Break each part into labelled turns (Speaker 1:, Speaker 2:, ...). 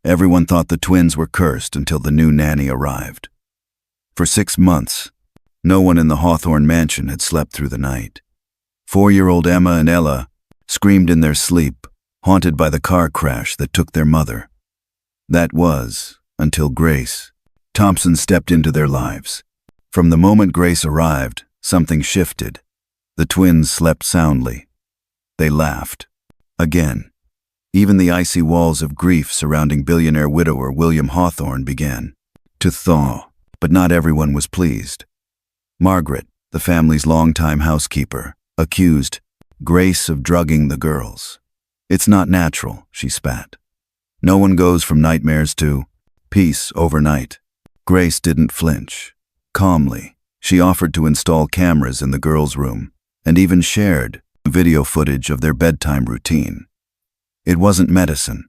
Speaker 1: Everyone thought the twins were cursed until the new nanny arrived. For 6 months, no one in the Hawthorne mansion had slept through the night. 4-year-old Emma and Ella screamed in their sleep, haunted by the car crash that took their mother. That was until Grace Thompson stepped into their lives. From the moment Grace arrived, something shifted. The twins slept soundly. They laughed. Again. Even the icy walls of grief surrounding billionaire widower William Hawthorne began to thaw, but not everyone was pleased. Margaret, the family's longtime housekeeper, accused Grace of drugging the girls. "It's not natural," she spat. "No one goes from nightmares to peace overnight." Grace didn't flinch. Calmly, she offered to install cameras in the girls' room and even shared video footage of their bedtime routine. It wasn't medicine.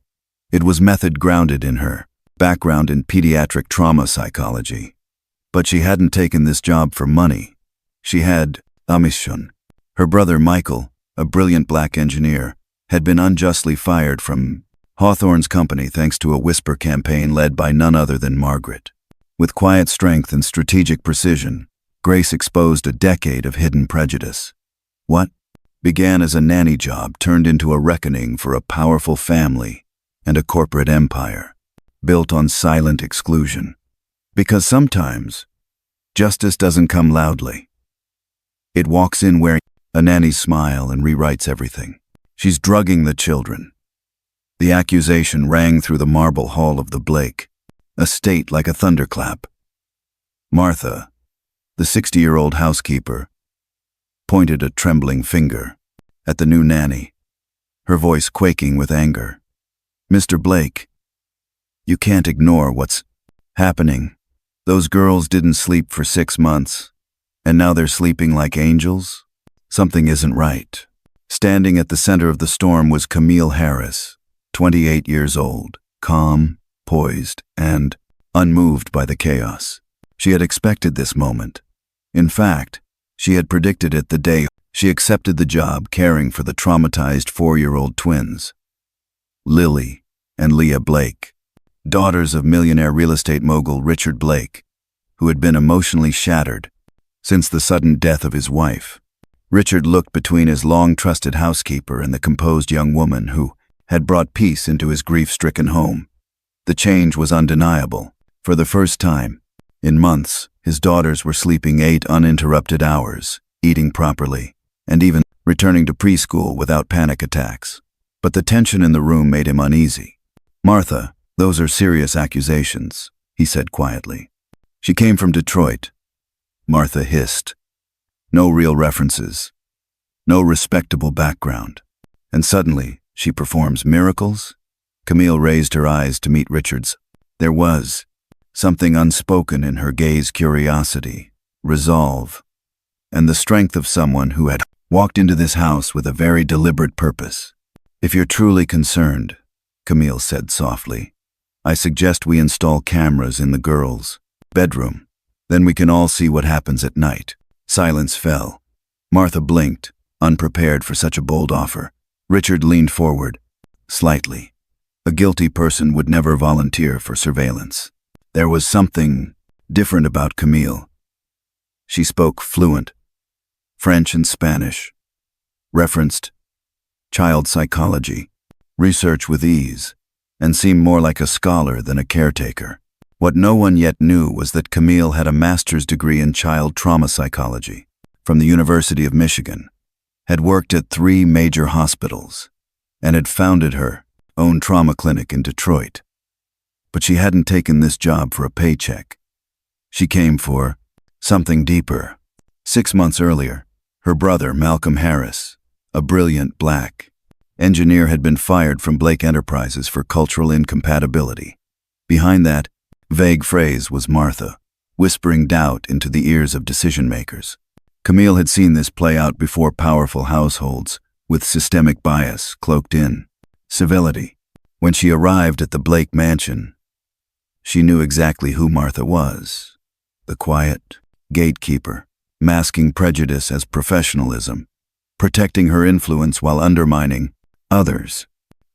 Speaker 1: It was method grounded in her background in pediatric trauma psychology. But she hadn't taken this job for money. She had a mission. Her brother Michael, a brilliant black engineer, had been unjustly fired from Hawthorne's company thanks to a whisper campaign led by none other than Margaret. With quiet strength and strategic precision, Grace exposed a decade of hidden prejudice. What began as a nanny job turned into a reckoning for a powerful family and a corporate empire built on silent exclusion. Because sometimes, justice doesn't come loudly. It walks in wearing a nanny's smile and rewrites everything. She's drugging the children. The accusation rang through the marble hall of the Blake estate like a thunderclap. Martha, the 60-year-old housekeeper, pointed a trembling finger at the new nanny, her voice quaking with anger. "Mr. Blake, you can't ignore what's happening. Those girls didn't sleep for 6 months, and now they're sleeping like angels? Something isn't right." Standing at the center of the storm was Camille Harris, 28 years old, calm, poised, and unmoved by the chaos. She had expected this moment. In fact, she had predicted it the day she accepted the job caring for the traumatized 4-year-old twins. Lily and Leah Blake, daughters of millionaire real estate mogul Richard Blake, who had been emotionally shattered since the sudden death of his wife. Richard looked between his long-trusted housekeeper and the composed young woman who had brought peace into his grief-stricken home. The change was undeniable. For the first time in months, his daughters were sleeping 8 uninterrupted hours, eating properly, and even returning to preschool without panic attacks. But the tension in the room made him uneasy. "Martha, those are serious accusations," he said quietly. "She came from Detroit," Martha hissed. "No real references, no respectable background. And suddenly, she performs miracles?" Camille raised her eyes to meet Richard's. There was something unspoken in her gaze: curiosity, resolve, and the strength of someone who had walked into this house with a very deliberate purpose. "If you're truly concerned," Camille said softly, "I suggest we install cameras in the girls' bedroom. Then we can all see what happens at night." Silence fell. Martha blinked, unprepared for such a bold offer. Richard leaned forward, slightly. A guilty person would never volunteer for surveillance. There was something different about Camille. She spoke fluent French and Spanish, referenced child psychology, research with ease, and seemed more like a scholar than a caretaker. What no one yet knew was that Camille had a master's degree in child trauma psychology from the University of Michigan, had worked at 3 major hospitals, and had founded her own trauma clinic in Detroit. But she hadn't taken this job for a paycheck. She came for something deeper. 6 months earlier, her brother, Malcolm Harris, a brilliant black engineer, had been fired from Blake Enterprises for cultural incompatibility. Behind that vague phrase was Martha, whispering doubt into the ears of decision-makers. Camille had seen this play out before: powerful households with systemic bias cloaked in civility. When she arrived at the Blake mansion, she knew exactly who Martha was: the quiet gatekeeper, masking prejudice as professionalism, protecting her influence while undermining others.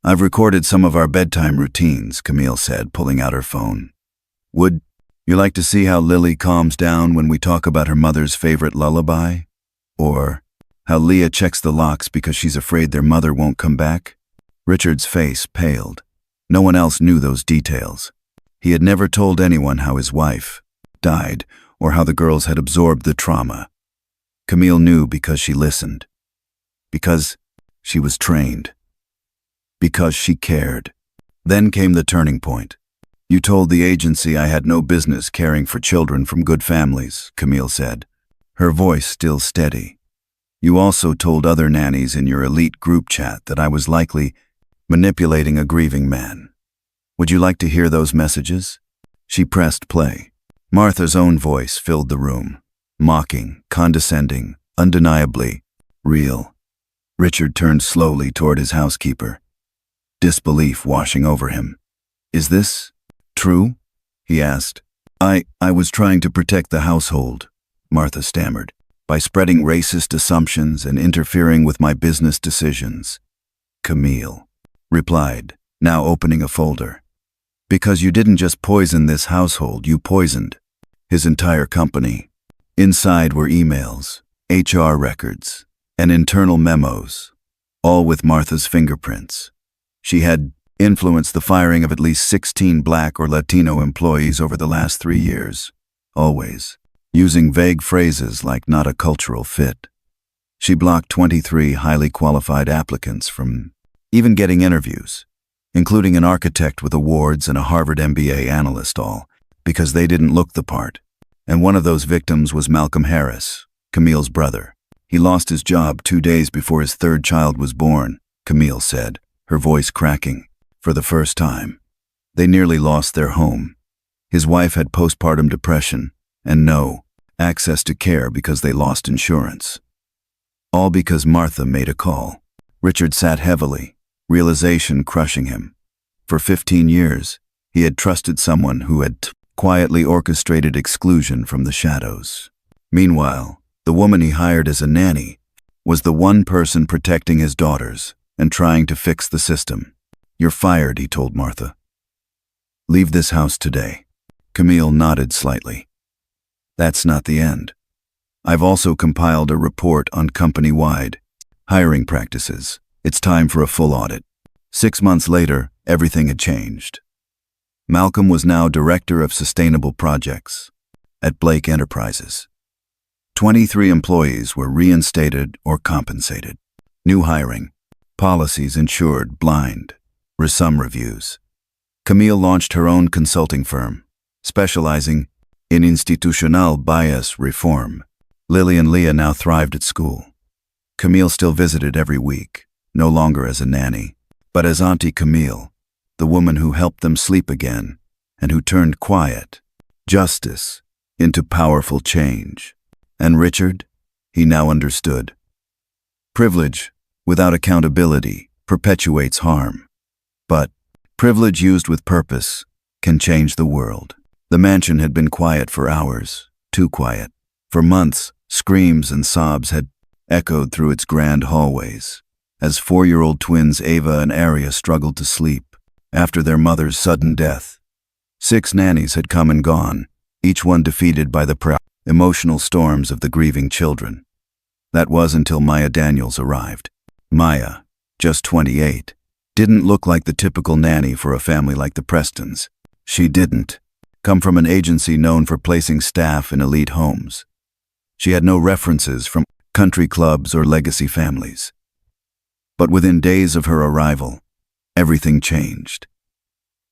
Speaker 1: I've recorded some of our bedtime routines, Camille said, pulling out her phone. Would you like to see how Lily calms down when we talk about her mother's favorite lullaby? Or how Leah checks the locks because she's afraid their mother won't come back? Richard's face paled. No one else knew those details. He had never told anyone how his wife died or how the girls had absorbed the trauma. Camille knew because she listened. Because she was trained. Because she cared. Then came the turning point. You told the agency I had no business caring for children from good families, Camille said, her voice still steady. You also told other nannies in your elite group chat that I was likely manipulating a grieving man. Would you like to hear those messages? She pressed play. Martha's own voice filled the room. Mocking, condescending, undeniably real. Richard turned slowly toward his housekeeper, disbelief washing over him. Is this true? He asked. I was trying to protect the household, Martha stammered, by spreading racist assumptions and interfering with my business decisions. Camille replied, now opening a folder. Because you didn't just poison this household, you poisoned his entire company. Inside were emails, HR records, and internal memos, all with Martha's fingerprints. She had influenced the firing of at least 16 Black or Latino employees over the last 3 years, always using vague phrases like not a cultural fit. She blocked 23 highly qualified applicants from even getting interviews, including an architect with awards and a Harvard MBA analyst, all because they didn't look the part. And one of those victims was Malcolm Harris, Camille's brother. He lost his job 2 days before his third child was born, Camille said, her voice cracking. For the first time, they nearly lost their home. His wife had postpartum depression and no access to care because they lost insurance. All because Martha made a call. Richard sat heavily, realization crushing him. For 15 years, he had trusted someone who had quietly orchestrated exclusion from the shadows. Meanwhile, the woman he hired as a nanny was the one person protecting his daughters and trying to fix the system. You're fired, he told Martha. Leave this house today. Camille nodded slightly. That's not the end. I've also compiled a report on company-wide hiring practices. It's time for a full audit. 6 months later, everything had changed. Malcolm was now director of sustainable projects at Blake Enterprises. 23 employees were reinstated or compensated. New hiring, policies ensured blind. Some reviews. Camille launched her own consulting firm, specializing in institutional bias reform. Lily and Leah now thrived at school. Camille still visited every week, no longer as a nanny, but as Auntie Camille, the woman who helped them sleep again and who turned quiet justice into powerful change. And Richard, he now understood. Privilege without accountability perpetuates harm. But privilege used with purpose can change the world. The mansion had been quiet for hours, too quiet. For months, screams and sobs had echoed through its grand hallways, as 4-year-old twins Ava and Aria struggled to sleep after their mother's sudden death. 6 nannies had come and gone, each one defeated by the emotional storms of the grieving children. That was until Maya Daniels arrived. Maya, just 28, didn't look like the typical nanny for a family like the Prestons. She didn't come from an agency known for placing staff in elite homes. She had no references from country clubs or legacy families. But within days of her arrival, everything changed.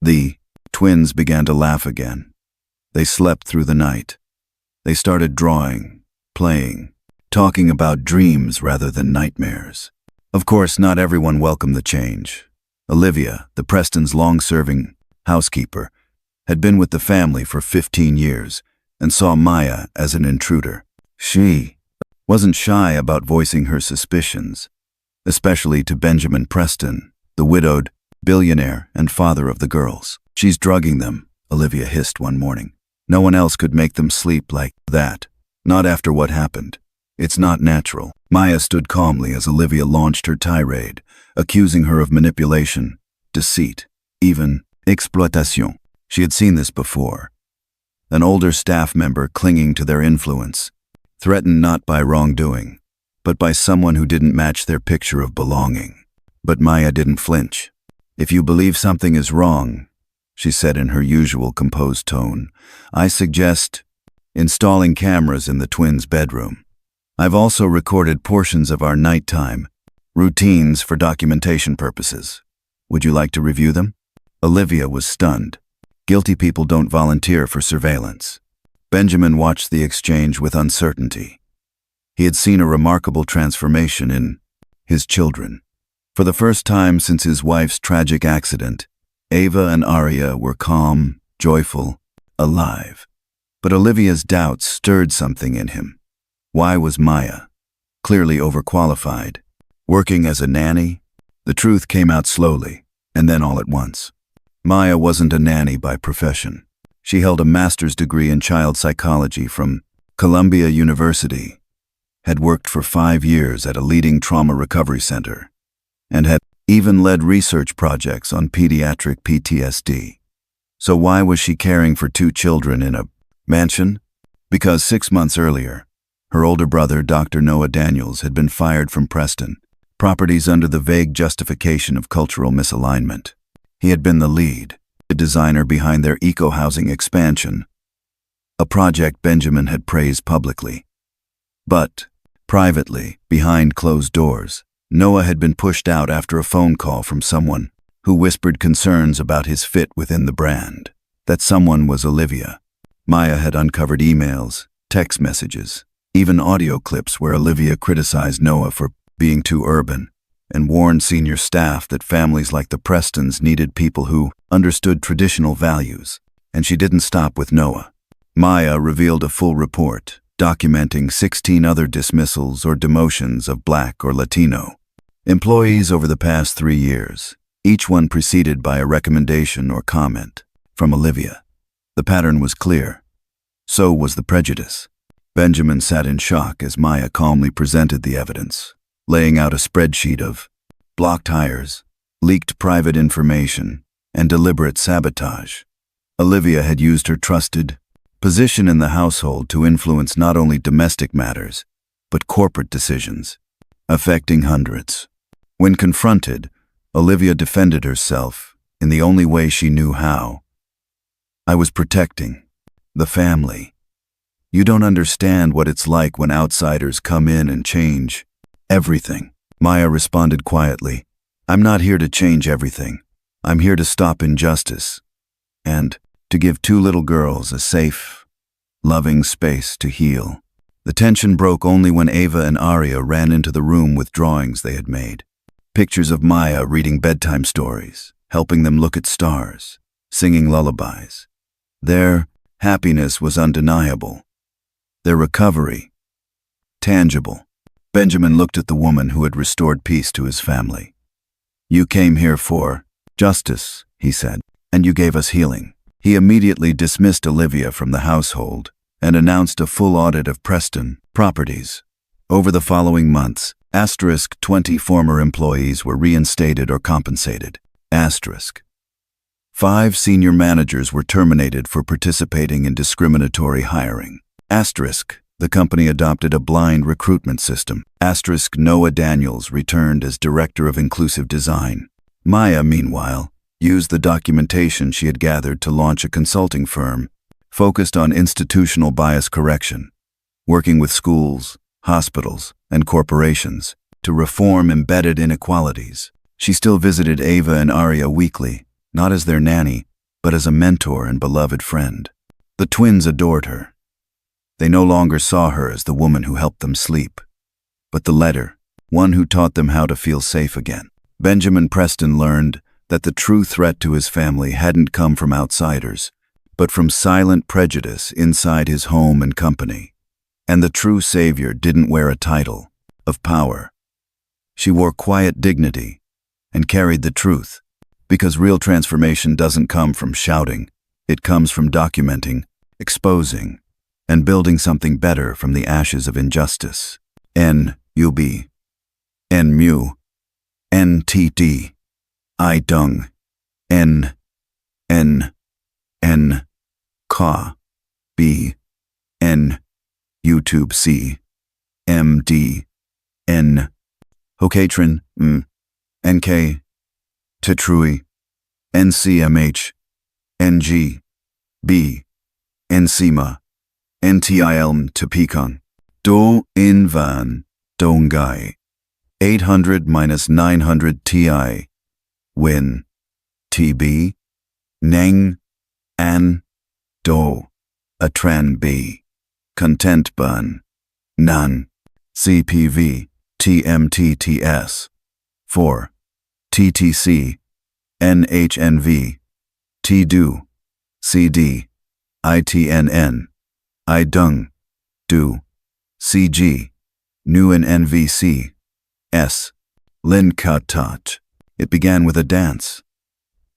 Speaker 1: The twins began to laugh again. They slept through the night. They started drawing, playing, talking about dreams rather than nightmares. Of course, not everyone welcomed the change. Olivia, the Prestons' long-serving housekeeper, had been with the family for 15 years and saw Maya as an intruder. She wasn't shy about voicing her suspicions, especially to Benjamin Preston, the widowed billionaire and father of the girls. She's drugging them, Olivia hissed one morning. No one else could make them sleep like that. Not after what happened. It's not natural. Maya stood calmly as Olivia launched her tirade, accusing her of manipulation deceit, even exploitation. She had seen this before. An older staff member clinging to their influence, threatened not by wrongdoing, but by someone who didn't match their picture of belonging. But Maya didn't flinch. "If you believe something is wrong," she said in her usual composed tone, "I suggest installing cameras in the twins' bedroom. I've also recorded portions of our nighttime routines for documentation purposes. Would you like to review them?" Olivia was stunned. Guilty people don't volunteer for surveillance. Benjamin watched the exchange with uncertainty. He had seen a remarkable transformation in his children. For the first time since his wife's tragic accident, Ava and Arya were calm, joyful, alive. But Olivia's doubts stirred something in him. Why was Maya, clearly overqualified, working as a nanny? The truth came out slowly, and then all at once. Maya wasn't a nanny by profession. She held a master's degree in child psychology from Columbia University, had worked for 5 years at a leading trauma recovery center, and had even led research projects on pediatric PTSD. So why was she caring for 2 children in a mansion? Because 6 months earlier, her older brother, Dr. Noah Daniels, had been fired from Preston Properties under the vague justification of cultural misalignment. He had been the lead, the designer behind their eco-housing expansion, a project Benjamin had praised publicly. But, privately, behind closed doors, Noah had been pushed out after a phone call from someone who whispered concerns about his fit within the brand. That someone was Olivia. Maya had uncovered emails, text messages, even audio clips where Olivia criticized Noah for being too urban, and warned senior staff that families like the Prestons needed people who understood traditional values. And she didn't stop with Noah. Maya revealed a full report, documenting 16 other dismissals or demotions of Black or Latino employees over the past 3 years, each one preceded by a recommendation or comment from Olivia. The pattern was clear. So was the prejudice. Benjamin sat in shock as Maya calmly presented the evidence, laying out a spreadsheet of blocked hires, leaked private information, and deliberate sabotage. Olivia had used her trusted position in the household to influence not only domestic matters, but corporate decisions, affecting hundreds. When confronted, Olivia defended herself in the only way she knew how. "I was protecting the family. You don't understand what it's like when outsiders come in and change everything." Maya responded quietly, "I'm not here to change everything. I'm here to stop injustice and to give 2 little girls a safe, loving space to heal." The tension broke only when Ava and Arya ran into the room with drawings they had made. Pictures of Maya reading bedtime stories, helping them look at stars, singing lullabies. Their happiness was undeniable. Their recovery, tangible. Benjamin looked at the woman who had restored peace to his family. "You came here for justice," he said, "and you gave us healing." He immediately dismissed Olivia from the household and announced a full audit of Preston Properties. Over the following months, 20 former employees were reinstated or compensated. 5 senior managers were terminated for participating in discriminatory hiring. The company adopted a blind recruitment system. Noah Daniels returned as Director of Inclusive Design. Maya, meanwhile, used the documentation she had gathered to launch a consulting firm focused on institutional bias correction, working with schools, hospitals, and corporations to reform embedded inequalities. She still visited Ava and Arya weekly, not as their nanny, but as a mentor and beloved friend. The twins adored her. They no longer saw her as the woman who helped them sleep, but the letter, one who taught them how to feel safe again. Benjamin Preston learned that the true threat to his family hadn't come from outsiders, but from silent prejudice inside his home and company. And the true savior didn't wear a title of power. She wore quiet dignity and carried the truth, because real transformation doesn't come from shouting. It comes from documenting, exposing, and building something better from the ashes of injustice. N-U-B, N-mu, N-T-D, I-dung. N, N, N, Ka, B, N, YouTube C, M, D, N, Hokatrin, M, NK, Tetrui, NCMH, NG, B, Enzima, NTILM Topekong, Do In Van, Dongai, 800-900 Ti, Win, TB, Neng, An, Do, Atran B, Content Bun, Nan, CPV, TMTTS, 4, TTC, NHNV, TDU, CD, ITNN, IDung, Do, CG, Nguyen NVC, S, Lin Katat. It began with a dance.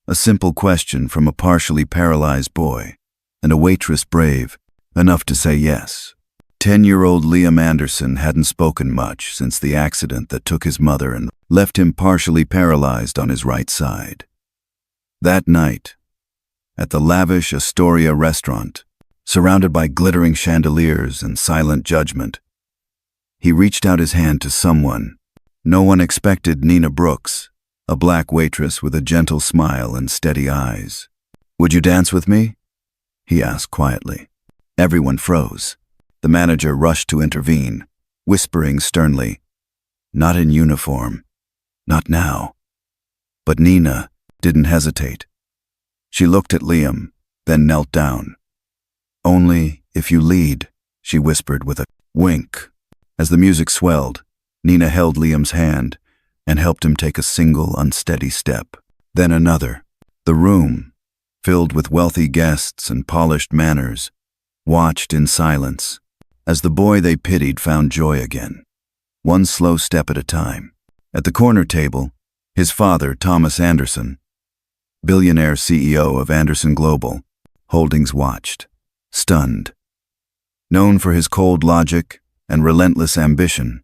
Speaker 1: A simple question from a partially paralyzed boy, and a waitress brave enough to say yes. 10-year-old Liam Anderson hadn't spoken much since the accident that took his mother and left him partially paralyzed on his right side. That night, at the lavish Astoria restaurant, surrounded by glittering chandeliers and silent judgment, he reached out his hand to someone. No one expected Nina Brooks, a black waitress with a gentle smile and steady eyes. "Would you dance with me?" he asked quietly. Everyone froze. The manager rushed to intervene, whispering sternly, "Not in uniform. Not now." But Nina didn't hesitate. She looked at Liam, then knelt down. "Only if you lead," she whispered with a wink. As the music swelled, Nina held Liam's hand and helped him take a single unsteady step, then another. The room, filled with wealthy guests and polished manners, watched in silence as the boy they pitied found joy again, one slow step at a time. At the corner table, his father, Thomas Anderson, billionaire CEO of Anderson Global Holdings, watched, stunned. Known for his cold logic and relentless ambition,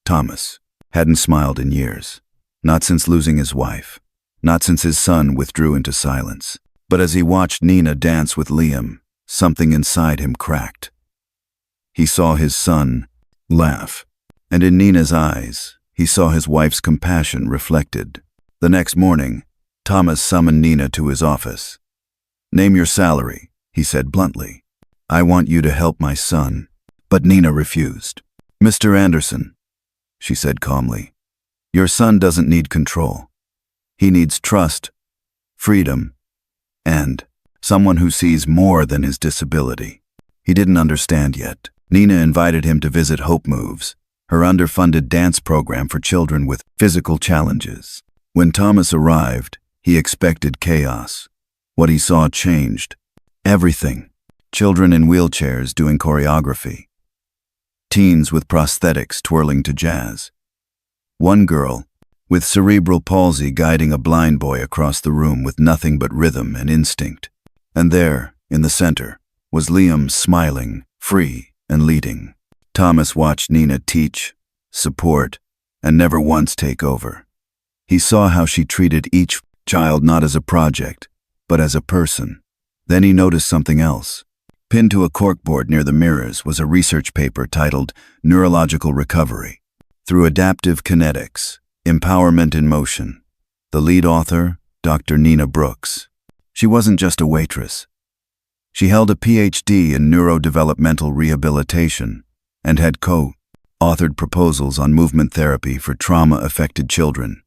Speaker 1: Thomas hadn't smiled in years, not since losing his wife, not since his son withdrew into silence. But as he watched Nina dance with Liam, something inside him cracked. He saw his son laugh, and in Nina's eyes, he saw his wife's compassion reflected. The next morning, Thomas summoned Nina to his office. "Name your salary," he said bluntly. "I want you to help my son." But Nina refused. "Mr. Anderson," she said calmly, "your son doesn't need control. He needs trust, freedom, and someone who sees more than his disability." He didn't understand yet. Nina invited him to visit Hope Moves, her underfunded dance program for children with physical challenges. When Thomas arrived, he expected chaos. What he saw changed. Everything. Children in wheelchairs doing choreography. Teens with prosthetics twirling to jazz. One girl with cerebral palsy guiding a blind boy across the room with nothing but rhythm and instinct. And there, in the center, was Liam smiling, free, and leading. Thomas watched Nina teach, support, and never once take over. He saw how she treated each child not as a project, but as a person. Then he noticed something else. Pinned to a corkboard near the mirrors was a research paper titled Neurological Recovery Through Adaptive Kinetics, Empowerment in Motion. The lead author, Dr. Nina Brooks. She wasn't just a waitress. She held a PhD in neurodevelopmental rehabilitation and had co-authored proposals on movement therapy for trauma-affected children.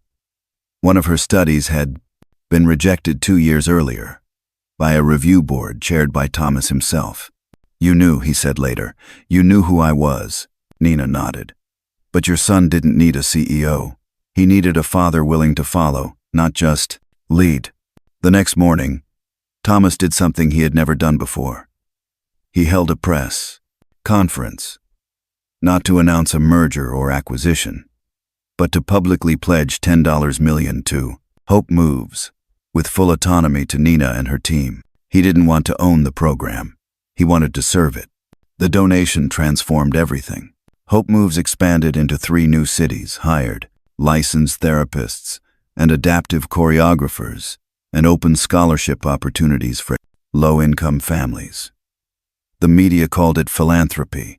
Speaker 1: One of her studies had been rejected 2 years earlier by a review board chaired by Thomas himself. "You knew," he said later. "You knew who I was." Nina nodded. "But your son didn't need a CEO. He needed a father willing to follow, not just lead." The next morning, Thomas did something he had never done before. He held a press conference, not to announce a merger or acquisition, but to publicly pledge $10 million to Hope Moves, with full autonomy to Nina and her team. He didn't want to own the program. He wanted to serve it. The donation transformed everything. Hope Moves expanded into 3 new cities, hired licensed therapists and adaptive choreographers, and opened scholarship opportunities for low-income families. The media called it philanthropy.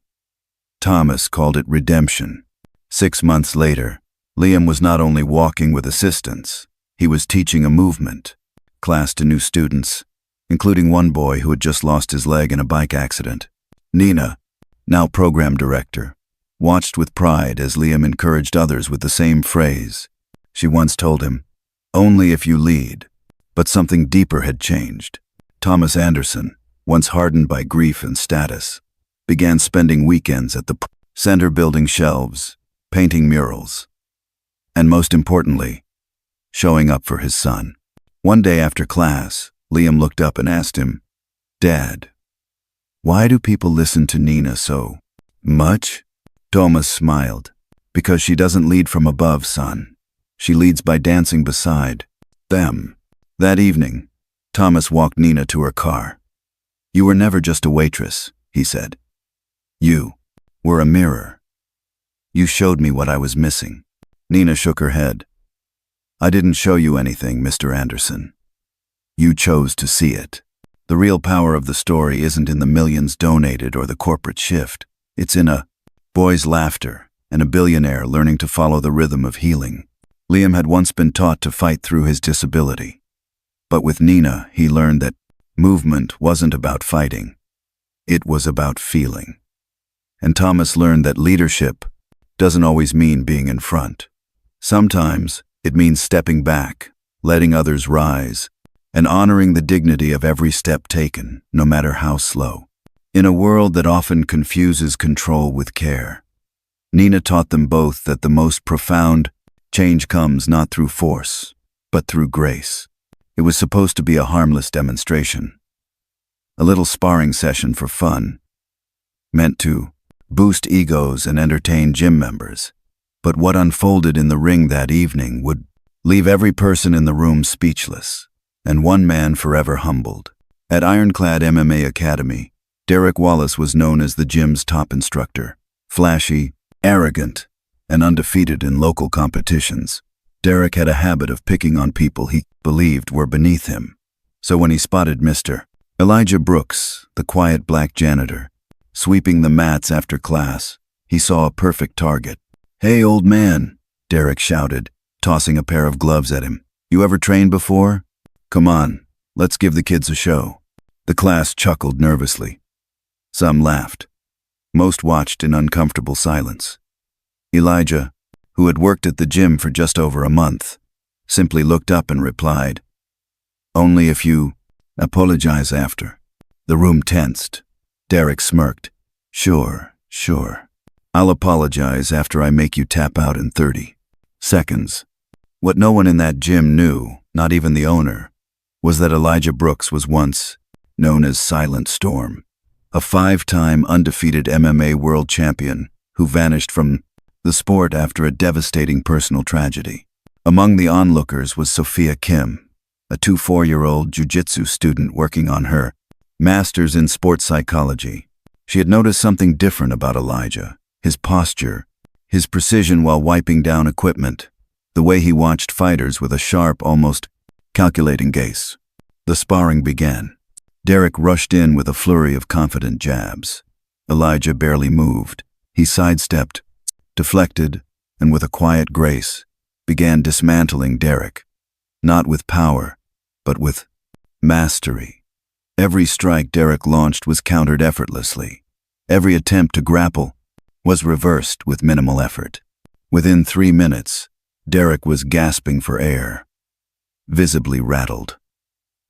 Speaker 1: Thomas called it redemption. 6 months later, Liam was not only walking with assistance, he was teaching a movement, class to new students, including one boy who had just lost his leg in a bike accident. Nina, now program director, watched with pride as Liam encouraged others with the same phrase. She once told him, "Only if you lead." But something deeper had changed. Thomas Anderson, once hardened by grief and status, began spending weekends at the center building shelves, painting murals, and most importantly, showing up for his son. One day after class, Liam looked up and asked him, "Dad, why do people listen to Nina so much?" Thomas smiled. "Because she doesn't lead from above, son. She leads by dancing beside them." That evening, Thomas walked Nina to her car. "You were never just a waitress," he said. "You were a mirror. You showed me what I was missing." Nina shook her head. "I didn't show you anything, Mr. Anderson. You chose to see it. The real power of the story isn't in the millions donated or the corporate shift. It's in a boy's laughter and a billionaire learning to follow the rhythm of healing." Liam had once been taught to fight through his disability. But with Nina, he learned that movement wasn't about fighting. It was about feeling. And Thomas learned that leadership doesn't always mean being in front. Sometimes it means stepping back, letting others rise, and honoring the dignity of every step taken, no matter how slow. In a world that often confuses control with care, Nina taught them both that the most profound change comes not through force, but through grace. It was supposed to be a harmless demonstration, a little sparring session for fun, meant to boost egos and entertain gym members. But what unfolded in the ring that evening would leave every person in the room speechless, and one man forever humbled. At Ironclad MMA Academy, Derek Wallace was known as the gym's top instructor. Flashy, arrogant, and undefeated in local competitions, Derek had a habit of picking on people he believed were beneath him. So when he spotted Mr. Elijah Brooks, the quiet black janitor, sweeping the mats after class, he saw a perfect target. "Hey, old man," Derek shouted, tossing a pair of gloves at him. "You ever trained before? Come on, let's give the kids a show." The class chuckled nervously. Some laughed. Most watched in uncomfortable silence. Elijah, who had worked at the gym for just over a month, simply looked up and replied, "Only if you apologize after." The room tensed. Derek smirked. Sure. I'll apologize after I make you tap out in 30 seconds. What no one in that gym knew, not even the owner, was that Elijah Brooks was once known as Silent Storm, a 5-time undefeated MMA world champion who vanished from the sport after a devastating personal tragedy. Among the onlookers was Sophia Kim, a 24-year-old jiu-jitsu student working on her master's in sports psychology. She had noticed something different about Elijah: his posture, his precision while wiping down equipment, the way he watched fighters with a sharp, almost calculating gaze. The sparring began. Derek rushed in with a flurry of confident jabs. Elijah barely moved. He sidestepped, deflected, and with a quiet grace, began dismantling Derek, not with power, but with mastery. Every strike Derek launched was countered effortlessly. Every attempt to grapple was reversed with minimal effort. Within 3 minutes, Derek was gasping for air, visibly rattled.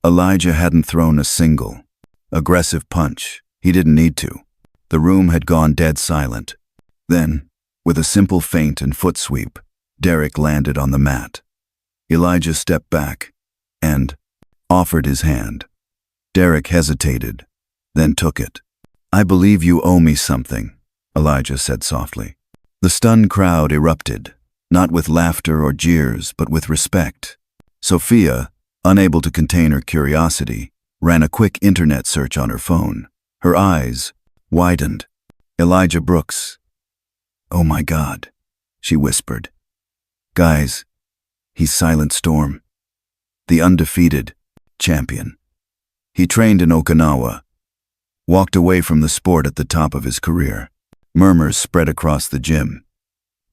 Speaker 1: Elijah hadn't thrown a single aggressive punch. He didn't need to. The room had gone dead silent. Then, with a simple feint and foot sweep, Derek landed on the mat. Elijah stepped back and offered his hand. Derek hesitated, then took it. "I believe you owe me something," Elijah said softly. The stunned crowd erupted, not with laughter or jeers, but with respect. Sophia, unable to contain her curiosity, ran a quick internet search on her phone. Her eyes widened. "Elijah Brooks. Oh my God," she whispered. "Guys, he's Silent Storm." the undefeated champion. He trained in Okinawa, walked away from the sport at the top of his career. Murmurs spread across the gym.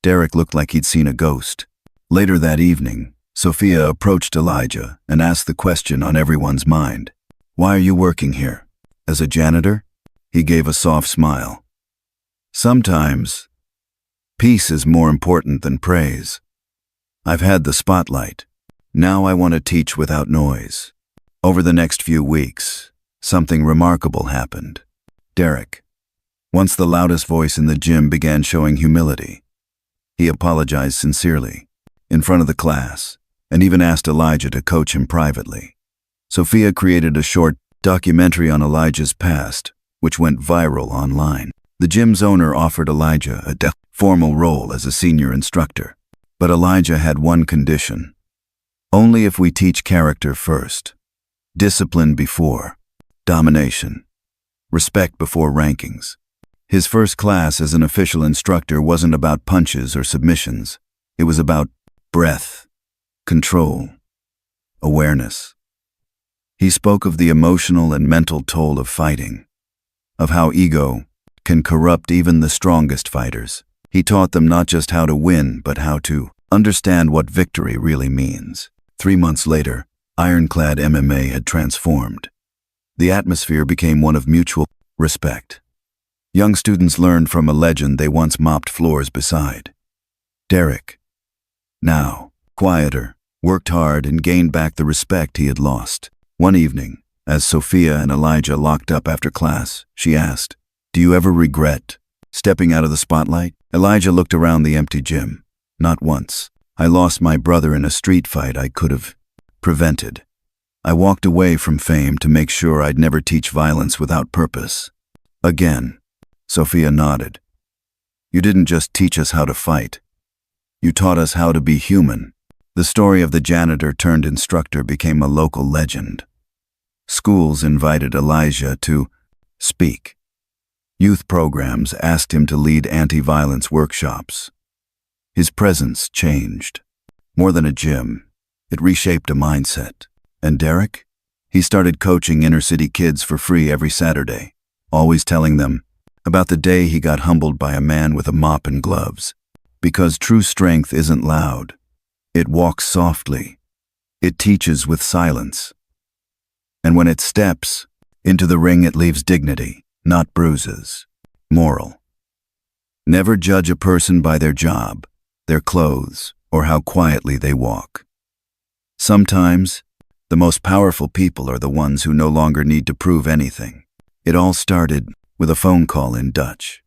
Speaker 1: Derek looked like he'd seen a ghost. Later that evening, Sophia approached Elijah and asked the question on everyone's mind. "Why are you working here? As a janitor?" He gave a soft smile. "Sometimes, peace is more important than praise. I've had the spotlight. Now I want to teach without noise." Over the next few weeks, something remarkable happened. Derek, once the loudest voice in the gym, began showing humility. He apologized sincerely, in front of the class, and even asked Elijah to coach him privately. Sophia created a short documentary on Elijah's past, which went viral online. The gym's owner offered Elijah a formal role as a senior instructor. But Elijah had one condition: only if we teach character first, discipline before domination, respect before rankings. His first class as an official instructor wasn't about punches or submissions. It was about breath, control, awareness. He spoke of the emotional and mental toll of fighting, of how ego can corrupt even the strongest fighters. He taught them not just how to win, but how to understand what victory really means. 3 months later, ironclad MMA had transformed. The atmosphere became one of mutual respect. Young students learned from a legend they once mopped floors beside. Derek, now quieter, worked hard and gained back the respect he had lost. One evening, as Sophia and Elijah locked up after class, she asked, "Do you ever regret stepping out of the spotlight?" Elijah looked around the empty gym. "Not once. I lost my brother in a street fight I could have prevented. I walked away from fame to make sure I'd never teach violence without purpose." Again, Sophia nodded. "You didn't just teach us how to fight. You taught us how to be human." The story of the janitor turned instructor became a local legend. Schools invited Elijah to speak. Youth programs asked him to lead anti-violence workshops. His presence changed. More than a gym, it reshaped a mindset. And Derek? He started coaching inner-city kids for free every Saturday, always telling them about the day he got humbled by a man with a mop and gloves. Because true strength isn't loud. It walks softly. It teaches with silence. And when it steps into the ring, it leaves dignity, not bruises. Moral: never judge a person by their job, their clothes, or how quietly they walk. Sometimes, the most powerful people are the ones who no longer need to prove anything. It all started with a phone call in Dutch.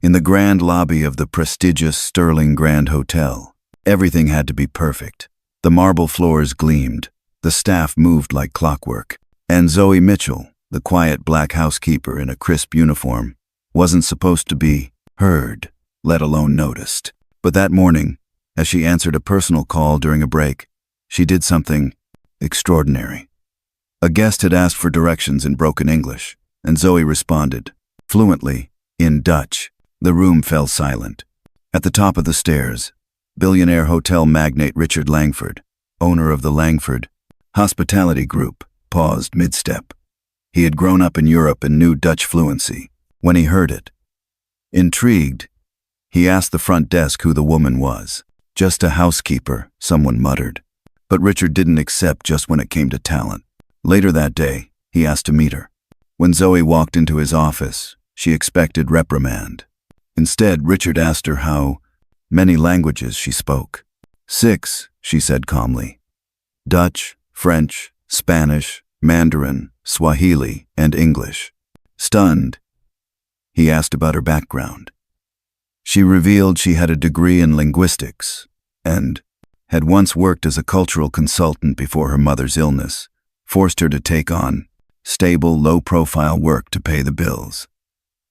Speaker 1: In the grand lobby of the prestigious Sterling Grand Hotel, everything had to be perfect. The marble floors gleamed, the staff moved like clockwork, and Zoe Mitchell, the quiet black housekeeper in a crisp uniform, wasn't supposed to be heard, let alone noticed. But that morning, as she answered a personal call during a break, she did something extraordinary. A guest had asked for directions in broken English, and Zoe responded fluently in Dutch. The room fell silent. At the top of the stairs, billionaire hotel magnate Richard Langford, owner of the Langford Hospitality Group, paused mid-step. He had grown up in Europe and knew Dutch fluency. When he heard it, intrigued, he asked the front desk who the woman was. "Just a housekeeper," someone muttered. But Richard didn't accept just when it came to talent. Later that day, he asked to meet her. When Zoe walked into his office, she expected reprimand. Instead, Richard asked her how many languages she spoke. 6, she said calmly. Dutch, French, Spanish, Mandarin, Swahili, and English. Stunned, he asked about her background. She revealed she had a degree in linguistics and had once worked as a cultural consultant before her mother's illness forced her to take on stable, low-profile work to pay the bills.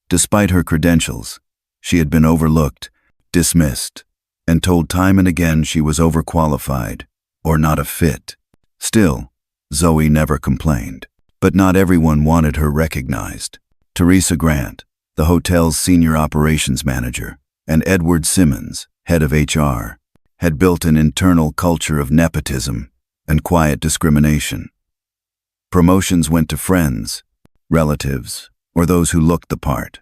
Speaker 1: Despite her credentials, she had been overlooked, dismissed, and told time and again she was overqualified or not a fit. Still, Zoe never complained. But not everyone wanted her recognized. Teresa Grant, the hotel's senior operations manager, and Edward Simmons, head of HR, had built an internal culture of nepotism and quiet discrimination. Promotions went to friends, relatives, or those who looked the part.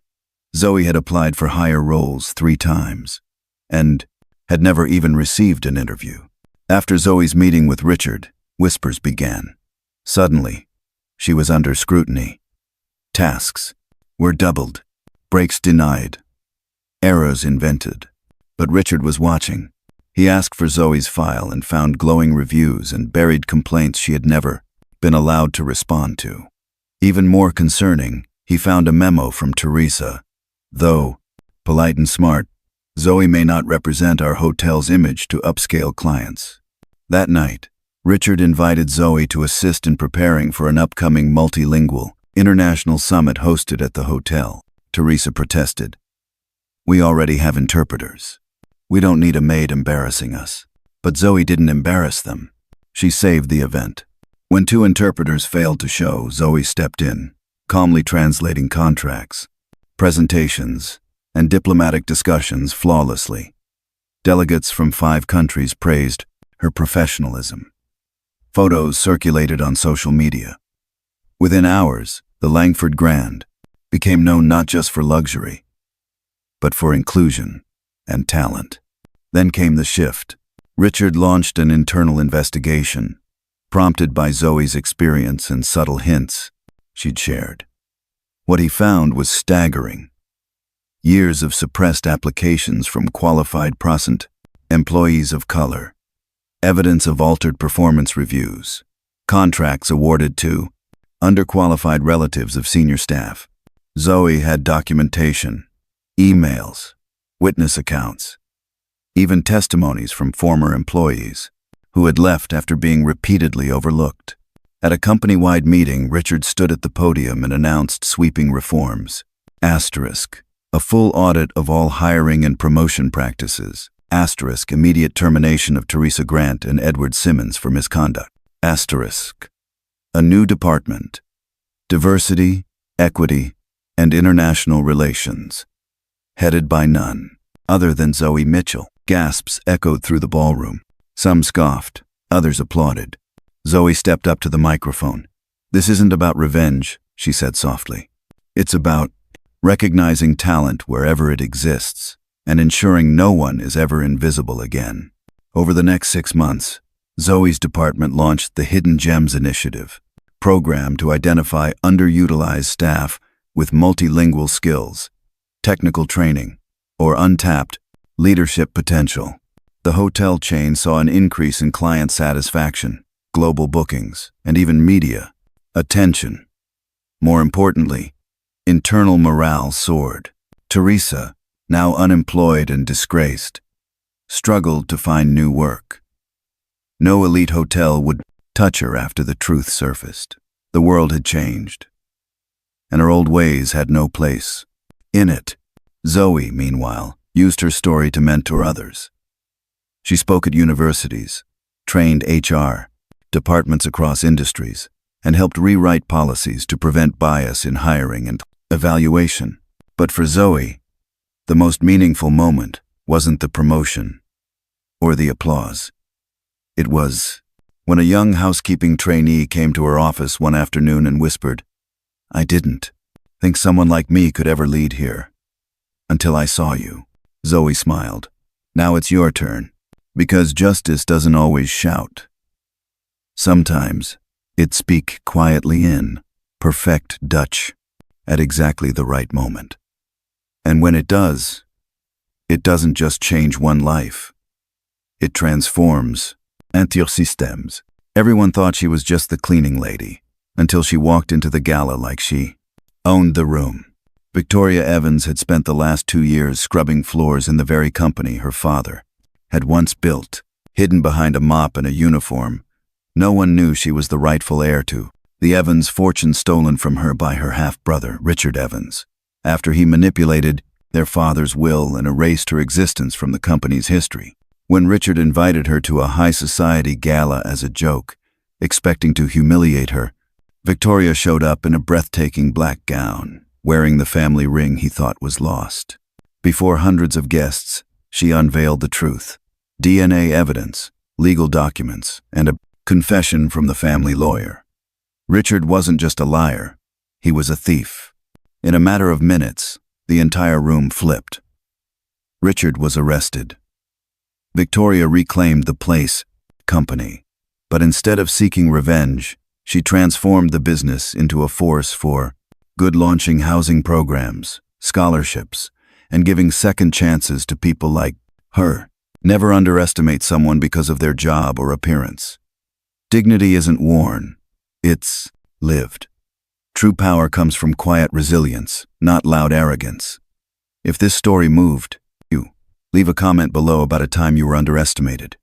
Speaker 1: Zoe had applied for higher roles 3 times, and had never even received an interview. After Zoe's meeting with Richard, whispers began. Suddenly, she was under scrutiny. Tasks were doubled, breaks denied, errors invented. But Richard was watching. He asked for Zoe's file and found glowing reviews and buried complaints she had never been allowed to respond to. Even more concerning, he found a memo from Teresa. Though polite and smart, Zoe may not represent our hotel's image to upscale clients. That night, Richard invited Zoe to assist in preparing for an upcoming multilingual international summit hosted at the hotel. Teresa protested. "We already have interpreters. We don't need a maid embarrassing us." But Zoe didn't embarrass them. She saved the event. When 2 interpreters failed to show, Zoe stepped in, calmly translating contracts, presentations, and diplomatic discussions flawlessly. Delegates from 5 countries praised her professionalism. Photos circulated on social media. Within hours, the Langford Grand became known not just for luxury, but for inclusion and talent. Then came the shift. Richard launched an internal investigation, prompted by Zoe's experience and subtle hints she'd shared. What he found was staggering. Years of suppressed applications from qualified prosent employees of color, evidence of altered performance reviews, contracts awarded to underqualified relatives of senior staff. Zoe had documentation, emails, witness accounts, even testimonies from former employees who had left after being repeatedly overlooked. At a company-wide meeting, Richard stood at the podium and announced sweeping reforms. A full audit of all hiring and promotion practices. Immediate termination of Teresa Grant and Edward Simmons for misconduct. A new department. Diversity, Equity, and International Relations. Headed by none other than Zoe Mitchell. Gasps echoed through the ballroom. Some scoffed, others applauded. Zoe stepped up to the microphone. "This isn't about revenge," she said softly. "It's about recognizing talent wherever it exists and ensuring no one is ever invisible again." Over the next 6 months, Zoe's department launched the Hidden Gems Initiative, program to identify underutilized staff with multilingual skills, technical training, or untapped leadership potential. The hotel chain saw an increase in client satisfaction, global bookings, and even media attention. More importantly, internal morale soared. Teresa, now unemployed and disgraced, struggled to find new work. No elite hotel would touch her after the truth surfaced. The world had changed, and her old ways had no place in it. Zoe, meanwhile, used her story to mentor others. She spoke at universities, trained HR departments across industries, and helped rewrite policies to prevent bias in hiring and evaluation. But for Zoe, the most meaningful moment wasn't the promotion or the applause. It was when a young housekeeping trainee came to her office one afternoon and whispered, "I didn't think someone like me could ever lead here until I saw you." Zoe smiled. "Now it's your turn, because justice doesn't always shout. Sometimes it speaks quietly in perfect Dutch at exactly the right moment. And when it does, it doesn't just change one life. It transforms entire systems." Everyone thought she was just the cleaning lady, until she walked into the gala like she owned the room. Victoria Evans had spent the last 2 years scrubbing floors in the very company her father had once built. Hidden behind a mop and a uniform, no one knew she was the rightful heir to the Evans fortune stolen from her by her half-brother, Richard Evans, after he manipulated their father's will and erased her existence from the company's history. When Richard invited her to a high society gala as a joke, expecting to humiliate her, Victoria showed up in a breathtaking black gown, wearing the family ring he thought was lost. Before hundreds of guests, she unveiled the truth. DNA evidence, legal documents, and a Confession from the family lawyer. Richard wasn't just a liar. He was a thief. In a matter of minutes, the entire room flipped. Richard was arrested. Victoria reclaimed the place, company. But instead of seeking revenge, she transformed the business into a force for good, launching housing programs, scholarships, and giving second chances to people like her. Never underestimate someone because of their job or appearance. Dignity isn't worn, it's lived. True power comes from quiet resilience, not loud arrogance. If this story moved you, leave a comment below about a time you were underestimated.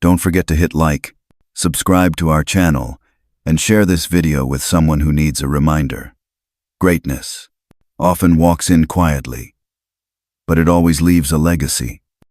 Speaker 1: Don't forget to hit like, subscribe to our channel, and share this video with someone who needs a reminder. Greatness often walks in quietly, but it always leaves a legacy.